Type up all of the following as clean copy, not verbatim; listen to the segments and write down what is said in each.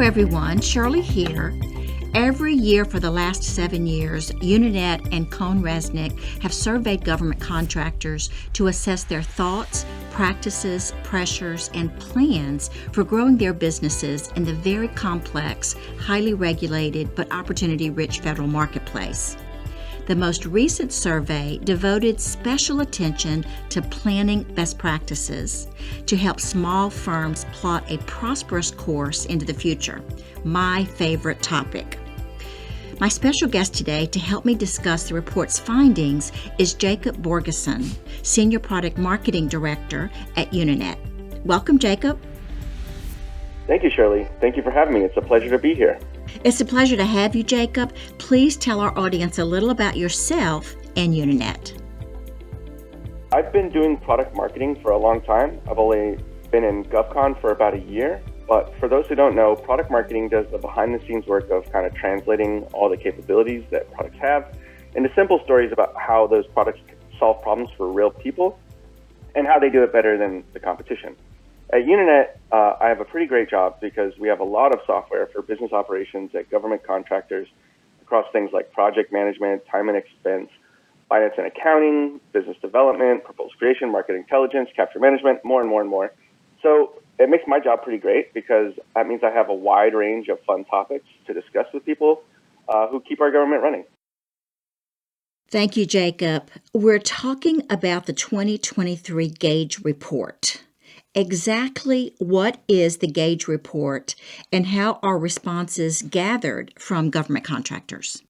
everyone, Shirley here. Every year for the last 7 years, Uninet and CohnReznick have surveyed government contractors to assess their thoughts, practices, pressures, and plans for growing their businesses in the very complex, highly regulated, but opportunity-rich federal marketplace. The most recent survey devoted special attention to planning best practices to help small firms plot a prosperous course into the future. My favorite topic. My special guest today to help me discuss the report's findings is Jacob Borgeson, Senior Product Marketing Director at Uninet. Welcome, Jacob. Thank you, Shirley. Thank you for having me. It's a pleasure to be here. It's a pleasure to have you, Jacob. Please tell our audience a little about yourself and Uninet. I've been doing product marketing for a long time. I've only been in GovCon for about a year. But for those who don't know, product marketing does the behind-the-scenes work of kind of translating all the capabilities that products have into simple stories about how those products solve problems for real people and how they do it better than the competition. At Uninet, I have a pretty great job because we have a lot of software for business operations at government contractors across things like project management, time and expense, finance and accounting, business development, proposal creation, market intelligence, capture management, more and more and more. So it makes my job pretty great because that means I have a wide range of fun topics to discuss with people who keep our government running. Thank you, Jacob. We're talking about the 2023 Gauge Report. Exactly what is the Gauge Report and how are responses gathered from government contractors?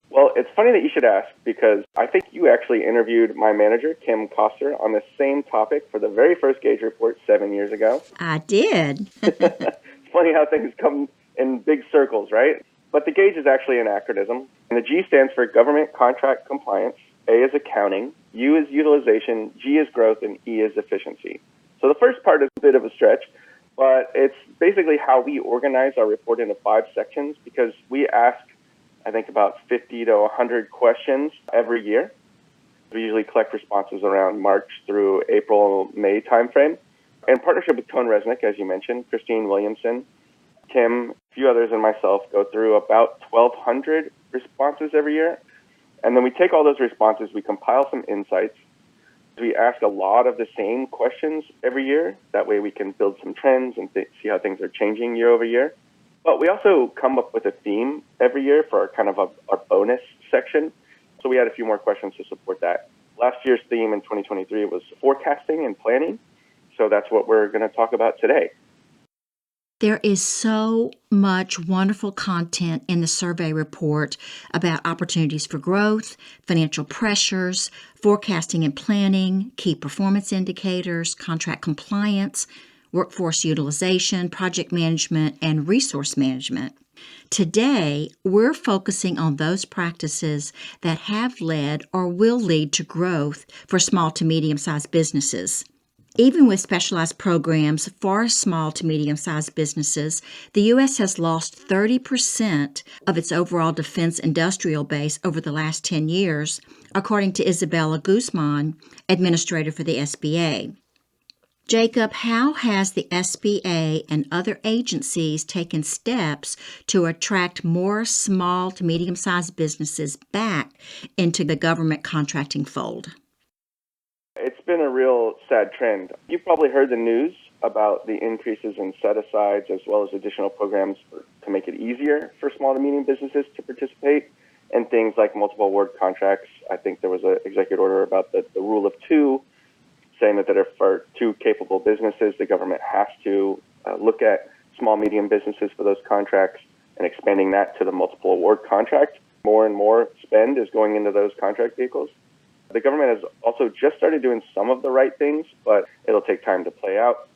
Well, it's funny that you should ask because I think you actually interviewed my manager, Kim Koster, on the same topic for the very first Gauge Report 7 years ago. I did. It's funny how things come in big circles, right? But the Gauge is actually an acronym, and the G stands for Government Contract Compliance, A is Accounting, U is Utilization, G is Growth, and E is Efficiency. So the first part is a bit of a stretch, but it's basically how we organize our report into 5 sections because we ask, I think, about 50 to 100 questions every year. We usually collect responses around March through April, May timeframe. In partnership with CohnReznick, as you mentioned, Christine Williamson, Kim, a few others, and myself go through about 1,200 responses every year. And then we take all those responses, we compile some insights. We ask a lot of the same questions every year. That way we can build some trends and see how things are changing year over year. But we also come up with a theme every year for our bonus section. So we had a few more questions to support that. Last year's theme in 2023 was forecasting and planning. So that's what we're going to talk about today. There is so much wonderful content in the survey report about opportunities for growth, financial pressures, forecasting and planning, key performance indicators, contract compliance, workforce utilization, project management, and resource management. Today, we're focusing on those practices that have led or will lead to growth for small to medium-sized businesses. Even with specialized programs for small to medium-sized businesses, the U.S. has lost 30% of its overall defense industrial base over the last 10 years, according to Isabella Guzman, administrator for the SBA. Jacob, how has the SBA and other agencies taken steps to attract more small to medium-sized businesses back into the government contracting fold? It's been a real sad trend. You've probably heard the news about the increases in set-asides as well as additional programs to make it easier for small to medium businesses to participate in things like multiple award contracts. I think there was an executive order about the rule of 2, saying that if for 2 capable businesses, the government has to look at small, medium businesses for those contracts and expanding that to the multiple award contract. More and more spend is going into those contract vehicles. The government has also just started doing some of the right things, but it'll take time to play out.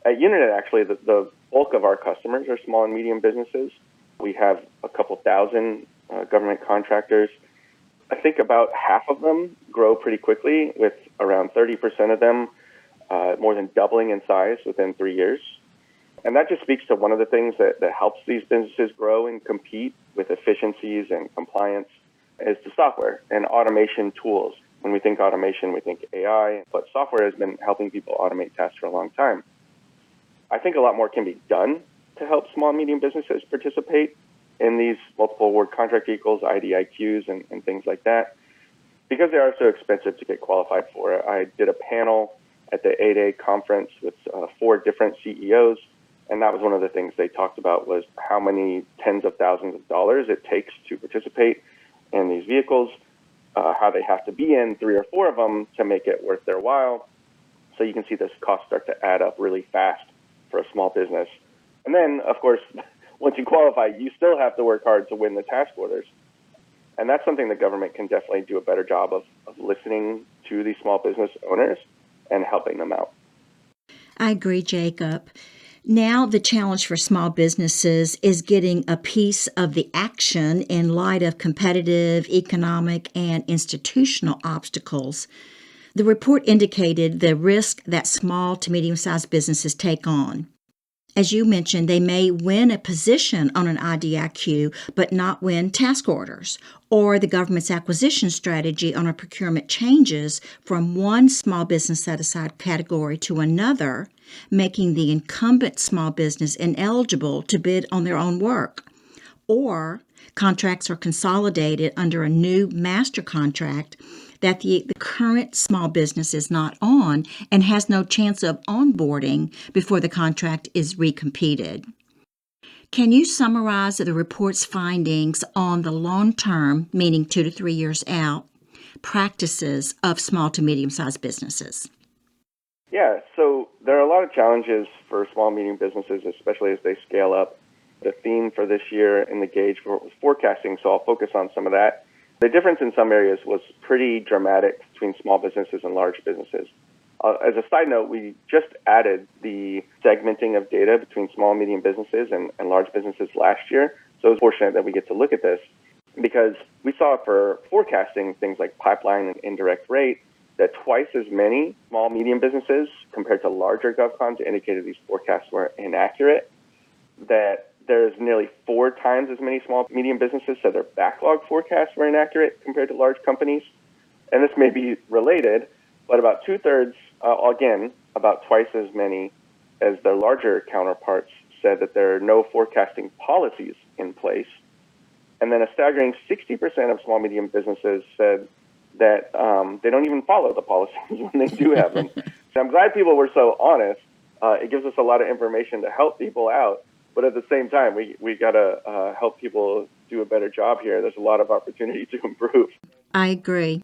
At Uninet, actually, the bulk of our customers are small and medium businesses. We have a couple thousand government contractors. I think about half of them grow pretty quickly, with around 30% of them more than doubling in size within 3 years. And that just speaks to one of the things that helps these businesses grow and compete with efficiencies and compliance is the software and automation tools. When we think automation, we think AI, but software has been helping people automate tasks for a long time. I think a lot more can be done to help small and medium businesses participate in these multiple award contract vehicles, IDIQs, and things like that. Because they are so expensive to get qualified for, I did a panel at the 8A conference with 4 different CEOs, and that was one of the things they talked about was how many tens of thousands of dollars it takes to participate in these vehicles, how they have to be in 3 or 4 of them to make it worth their while. So you can see this cost start to add up really fast for a small business. And then, of course, once you qualify, you still have to work hard to win the task orders. And that's something the government can definitely do a better job of listening to these small business owners and helping them out. I agree, Jacob. Now the challenge for small businesses is getting a piece of the action in light of competitive, economic, and institutional obstacles. The report indicated the risk that small to medium-sized businesses take on. As you mentioned, they may win a position on an IDIQ, but not win task orders, or the government's acquisition strategy on a procurement changes from one small business set-aside category to another, making the incumbent small business ineligible to bid on their own work. Or contracts are consolidated under a new master contract that the current small business is not on and has no chance of onboarding before the contract is recompeted. Can you summarize the report's findings on the long-term, meaning 2 to 3 years out, practices of small to medium-sized businesses? Yeah, so there are a lot of challenges for small and medium businesses, especially as they scale up. The theme for this year in the Gauge was forecasting, so I'll focus on some of that. The difference in some areas was pretty dramatic between small businesses and large businesses. As a side note, we just added the segmenting of data between small and medium businesses and large businesses last year. So it's fortunate that we get to look at this because we saw for forecasting things like pipeline and indirect rate that twice as many small medium businesses compared to larger GovCons indicated these forecasts were inaccurate, that there's nearly 4 times as many small medium businesses said their backlog forecasts were inaccurate compared to large companies. And this may be related, but about 2/3, again, about twice as many as their larger counterparts said that there are no forecasting policies in place. And then a staggering 60% of small medium businesses said that they don't even follow the policies when they do have them. So I'm glad people were so honest. It gives us a lot of information to help people out. But at the same time, we got to help people do a better job here. There's a lot of opportunity to improve. I agree.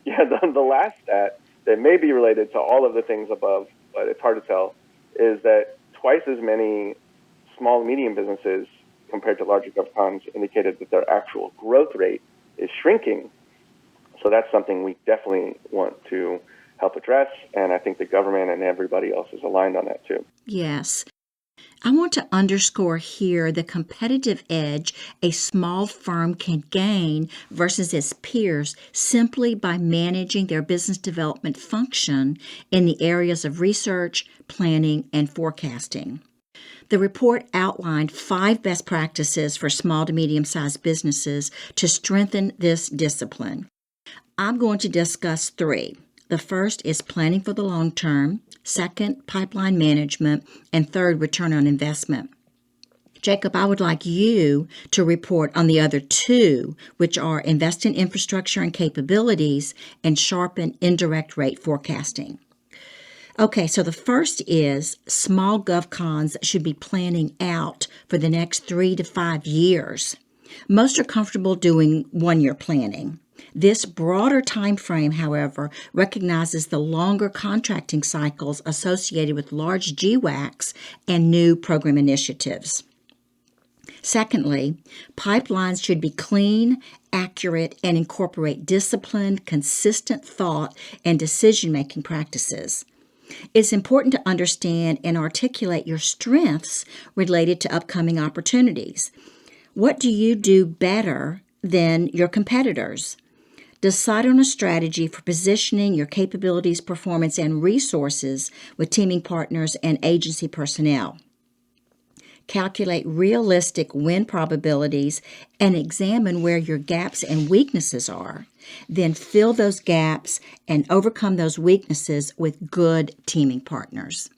Yeah, the last stat that may be related to all of the things above, but it's hard to tell, is that twice as many small and medium businesses compared to larger GovCons indicated that their actual growth rate is shrinking. So that's something we definitely want to help address, and I think the government and everybody else is aligned on that too. Yes. I want to underscore here the competitive edge a small firm can gain versus its peers simply by managing their business development function in the areas of research, planning, and forecasting. The report outlined 5 best practices for small to medium-sized businesses to strengthen this discipline. I'm going to discuss 3. The first is planning for the long term, second, pipeline management, and third, return on investment. Jacob, I would like you to report on the other 2, which are invest in infrastructure and capabilities and sharpen indirect rate forecasting. Okay, so the first is small GovCons should be planning out for the next 3 to 5 years. Most are comfortable doing 1-year planning. This broader time frame, however, recognizes the longer contracting cycles associated with large GWACs and new program initiatives. Secondly, pipelines should be clean, accurate, and incorporate disciplined, consistent thought and decision-making practices. It's important to understand and articulate your strengths related to upcoming opportunities. What do you do better than your competitors? Decide on a strategy for positioning your capabilities, performance, and resources with teaming partners and agency personnel. Calculate realistic win probabilities and examine where your gaps and weaknesses are. Then fill those gaps and overcome those weaknesses with good teaming partners.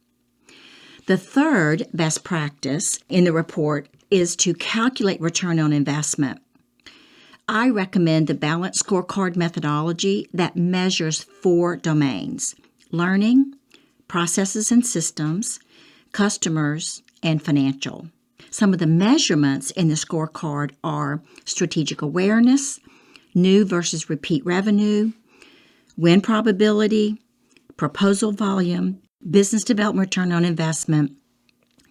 The third best practice in the report is to calculate return on investment. I recommend the balanced scorecard methodology that measures 4 domains: learning, processes and systems, customers, and financial. Some of the measurements in the scorecard are strategic awareness, new versus repeat revenue, win probability, proposal volume, business development return on investment,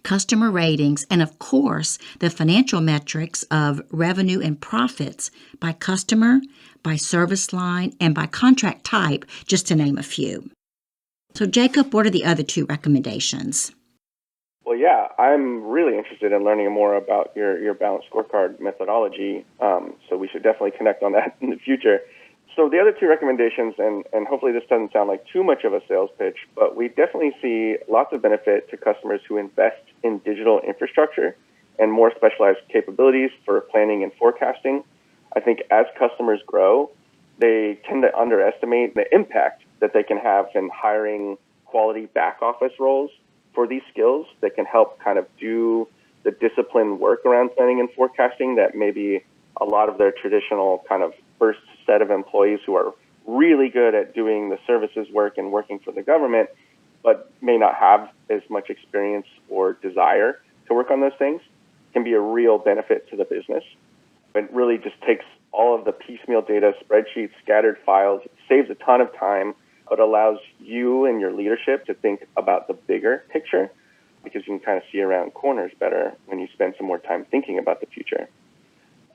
customer ratings, and of course, the financial metrics of revenue and profits by customer, by service line, and by contract type, just to name a few. So, Jacob, what are the other 2 recommendations? Well, yeah, I'm really interested in learning more about your balanced scorecard methodology, so we should definitely connect on that in the future. So the other 2 recommendations, and hopefully this doesn't sound like too much of a sales pitch, but we definitely see lots of benefit to customers who invest in digital infrastructure and more specialized capabilities for planning and forecasting. I think as customers grow, they tend to underestimate the impact that they can have in hiring quality back office roles for these skills that can help kind of do the disciplined work around planning and forecasting that maybe a lot of their traditional kind of first set of employees who are really good at doing the services work and working for the government, but may not have as much experience or desire to work on those things, can be a real benefit to the business. It really just takes all of the piecemeal data, spreadsheets, scattered files, saves a ton of time, but allows you and your leadership to think about the bigger picture because you can kind of see around corners better when you spend some more time thinking about the future.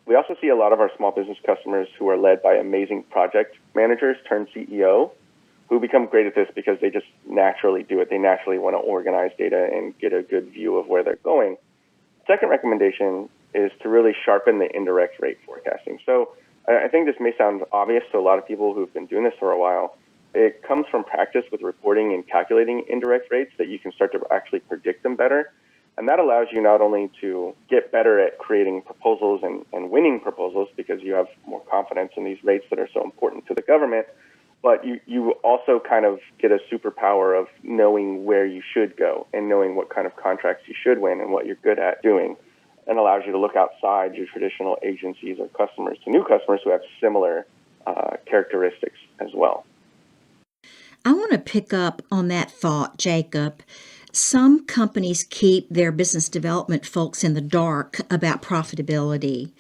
We also see a lot of our small business customers who are led by amazing project managers turned CEO who become great at this because they just naturally do it. They naturally want to organize data and get a good view of where they're going. Second recommendation is to really sharpen the indirect rate forecasting. So I think this may sound obvious to a lot of people who've been doing this for a while. It comes from practice with reporting and calculating indirect rates that you can start to actually predict them better. And that allows you not only to get better at creating proposals and winning proposals because you have more confidence in these rates that are so important to the government, but you also kind of get a superpower of knowing where you should go and knowing what kind of contracts you should win and what you're good at doing, and allows you to look outside your traditional agencies or customers to new customers who have similar characteristics as well. I want to pick up on that thought, Jacob. Some companies keep their business development folks in the dark about profitability.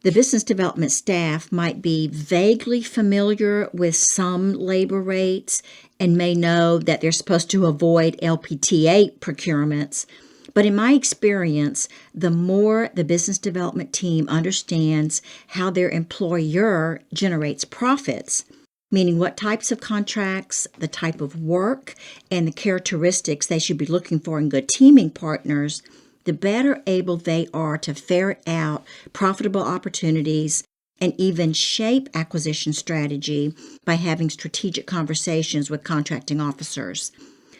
The business development staff might be vaguely familiar with some labor rates and may know that they're supposed to avoid LPTA procurements. But in my experience, the more the business development team understands how their employer generates profits, meaning what types of contracts, the type of work, and the characteristics they should be looking for in good teaming partners, the better able they are to ferret out profitable opportunities and even shape acquisition strategy by having strategic conversations with contracting officers.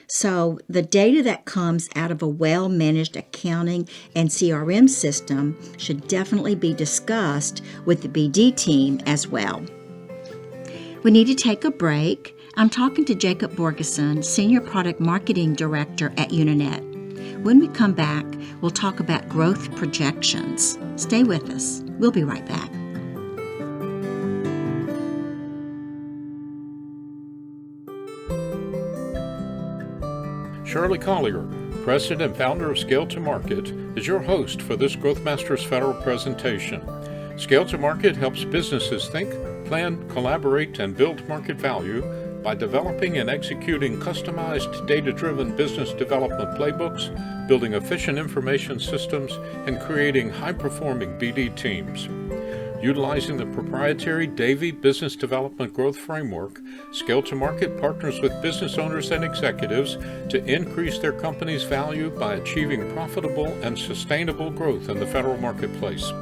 So the data that comes out of a well-managed accounting and CRM system should definitely be discussed with the BD team as well. We need to take a break. I'm talking to Jacob Borgeson, Senior Product Marketing Director at Uninet. When we come back, we'll talk about growth projections. Stay with us. We'll be right back. Shirley Collier, President and founder of Scale to Market, is your host for this Growth Masters Federal presentation. Scale to Market helps businesses think, plan, collaborate, and build market value by developing and executing customized data-driven business development playbooks, building efficient information systems, and creating high-performing BD teams. Utilizing the proprietary Davy Business Development Growth Framework, Scale to Market partners with business owners and executives to increase their company's value by achieving profitable and sustainable growth in the federal marketplace.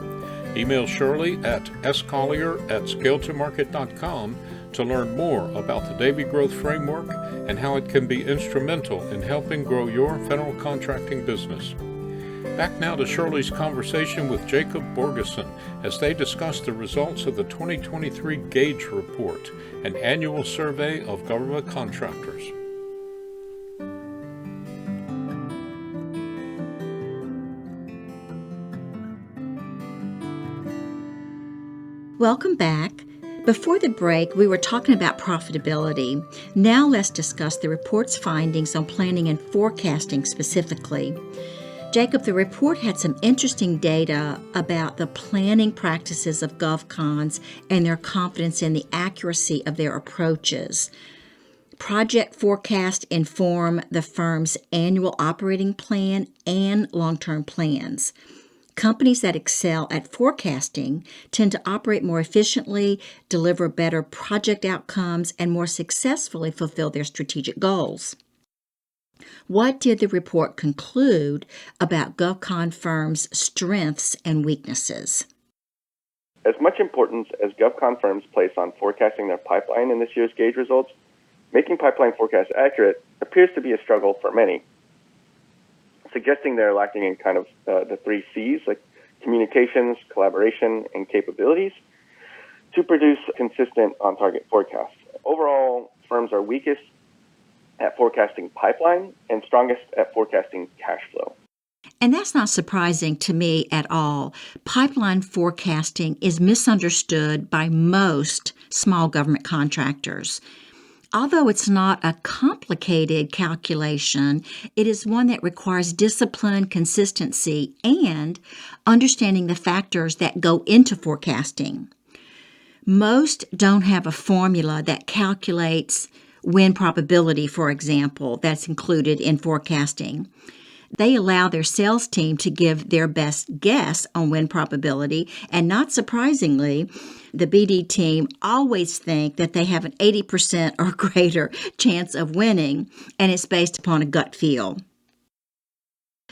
Email Shirley at scollier@scaletomarket.com to learn more about the Davy Growth Framework and how it can be instrumental in helping grow your federal contracting business. Back now to Shirley's conversation with Jacob Borgeson as they discuss the results of the 2023 Gauge Report, an annual survey of government contractors. Welcome back. Before the break, we were talking about profitability. Now let's discuss the report's findings on planning and forecasting specifically. Jacob, the report had some interesting data about the planning practices of GovCons and their confidence in the accuracy of their approaches. Project forecasts inform the firm's annual operating plan and long-term plans. Companies that excel at forecasting tend to operate more efficiently, deliver better project outcomes, and more successfully fulfill their strategic goals. What did the report conclude about GovCon firms' strengths and weaknesses? As much importance as GovCon firms place on forecasting their pipeline in this year's gauge results, making pipeline forecasts accurate appears to be a struggle for many, suggesting they're lacking in kind of the 3 C's, like communications, collaboration, and capabilities, to produce consistent on-target forecasts. Overall, firms are weakest at forecasting pipeline and strongest at forecasting cash flow. And that's not surprising to me at all. Pipeline forecasting is misunderstood by most small government contractors. Although it's not a complicated calculation, it is one that requires discipline, consistency, and understanding the factors that go into forecasting. Most don't have a formula that calculates win probability, for example, that's included in forecasting. They allow their sales team to give their best guess on win probability, and not surprisingly, the BD team always think that they have an 80% or greater chance of winning, and it's based upon a gut feel.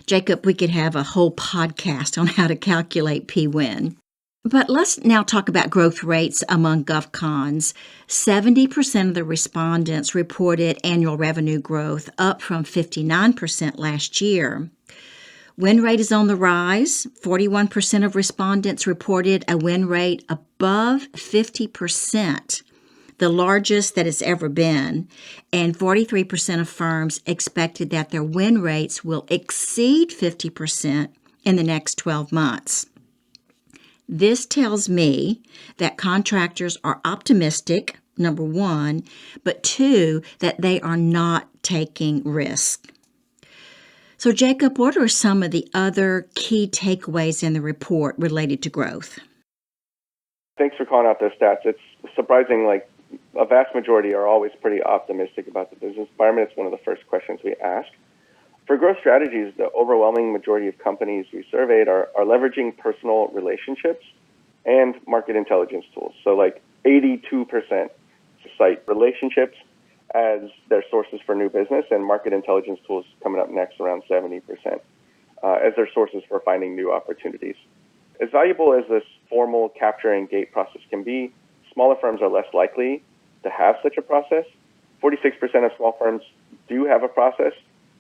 Jacob, we could have a whole podcast on how to calculate P-win. But let's now talk about growth rates among GovCons. 70% of the respondents reported annual revenue growth, up from 59% last year. Win rate is on the rise. 41% of respondents reported a win rate above 50%, the largest that it's ever been, and 43% of firms expected that their win rates will exceed 50% in the next 12 months. This tells me that contractors are optimistic, number one, but two, that they are not taking risk. So, Jacob, what are some of the other key takeaways in the report related to growth? Thanks for calling out those stats. It's surprising, like a vast majority are always pretty optimistic about the business environment. It's one of the first questions we ask. For growth strategies, the overwhelming majority of companies we surveyed are leveraging personal relationships and market intelligence tools. So like 82% cite relationships as their sources for new business, and market intelligence tools coming up next around 70% as their sources for finding new opportunities. As valuable as this formal capture and gate process can be, smaller firms are less likely to have such a process. 46% of small firms do have a process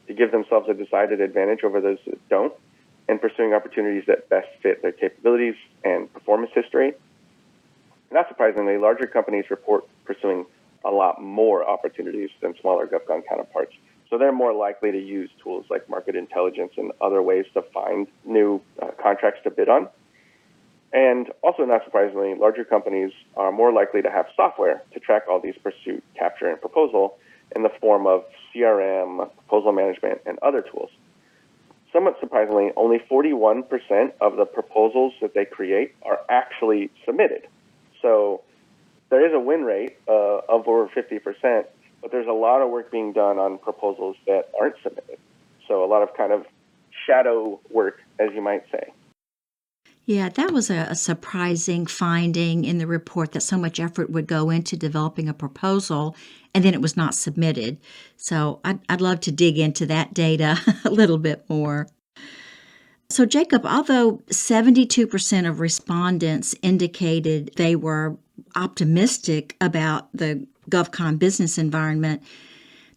to give themselves a decided advantage over those that don't, and pursuing opportunities that best fit their capabilities and performance history. Not surprisingly, larger companies report pursuing a lot more opportunities than smaller GovCon counterparts. So they're more likely to use tools like market intelligence and other ways to find new contracts to bid on. And also, not surprisingly, larger companies are more likely to have software to track all these pursuit, capture, and proposal in the form of CRM, proposal management, and other tools. Somewhat surprisingly, only 41% of the proposals that they create are actually submitted. So there is a win rate of over 50%, but there's a lot of work being done on proposals that aren't submitted. So a lot of kind of shadow work, as you might say. Yeah, that was a surprising finding in the report, that so much effort would go into developing a proposal and then it was not submitted. So I'd love to dig into that data a little bit more. So, Jacob, although 72% of respondents indicated they were optimistic about the GovCon business environment,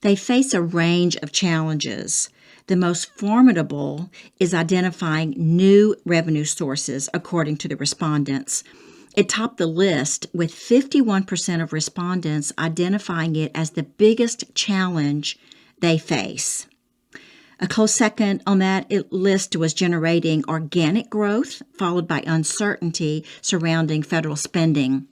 they face a range of challenges. The most formidable is identifying new revenue sources, according to the respondents. It topped the list, with 51% of respondents identifying it as the biggest challenge they face. A close second on that list was generating organic growth, followed by uncertainty surrounding federal spending.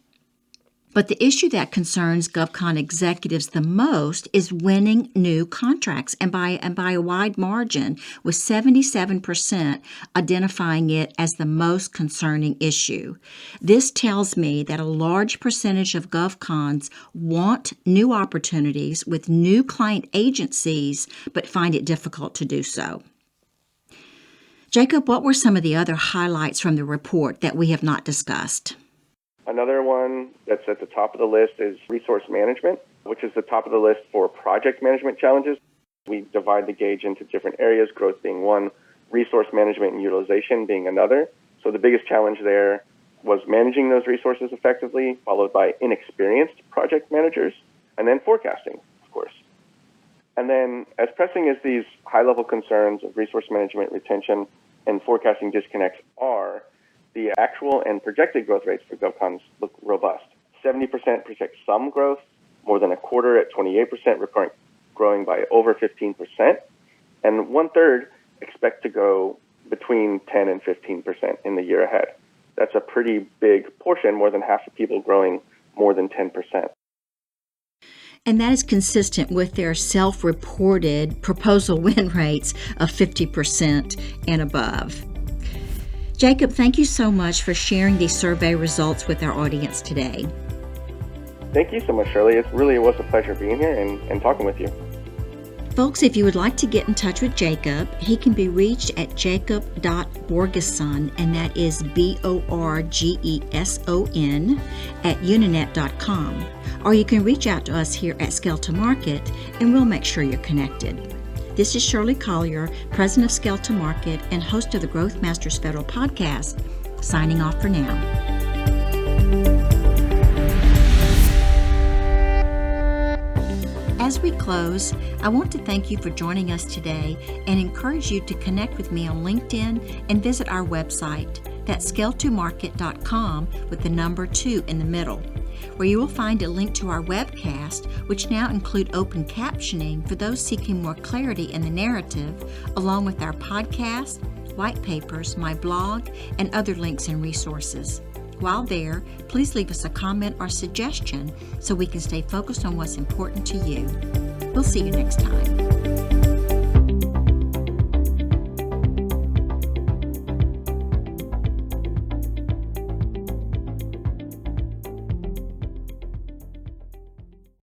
But the issue that concerns GovCon executives the most is winning new contracts, and by a wide margin, with 77% identifying it as the most concerning issue. This tells me that a large percentage of GovCons want new opportunities with new client agencies, but find it difficult to do so. Jacob, what were some of the other highlights from the report that we have not discussed? Another one that's at the top of the list is resource management, which is the top of the list for project management challenges. We divide the gauge into different areas, growth being one, resource management and utilization being another. So the biggest challenge there was managing those resources effectively, followed by inexperienced project managers, and then forecasting, of course. And then as pressing as these high-level concerns of resource management, retention, and forecasting disconnects are, the actual and projected growth rates for GovCons look robust. 70% project some growth, more than a quarter at 28%, growing by over 15%, and one-third expect to go between 10 and 15% in the year ahead. That's a pretty big portion, more than half of people growing more than 10%. And that is consistent with their self-reported proposal win rates of 50% and above. Jacob, thank you so much for sharing these survey results with our audience today. Thank you so much, Shirley. It really was a pleasure being here and talking with you. Folks, if you would like to get in touch with Jacob, he can be reached at jacob.borgeson, and that is BORGESON, at uninet.com. Or you can reach out to us here at Scale to Market, and we'll make sure you're connected. This is Shirley Collier, President of Scale to Market and host of the Growth Masters Federal Podcast, signing off for now. As we close, I want to thank you for joining us today and encourage you to connect with me on LinkedIn and visit our website. That's scaletomarket.com with the number 2 in the middle, where you will find a link to our webcast, which now include open captioning for those seeking more clarity in the narrative, along with our podcast, white papers, my blog, and other links and resources. While there, please leave us a comment or suggestion so we can stay focused on what's important to you. We'll see you next time.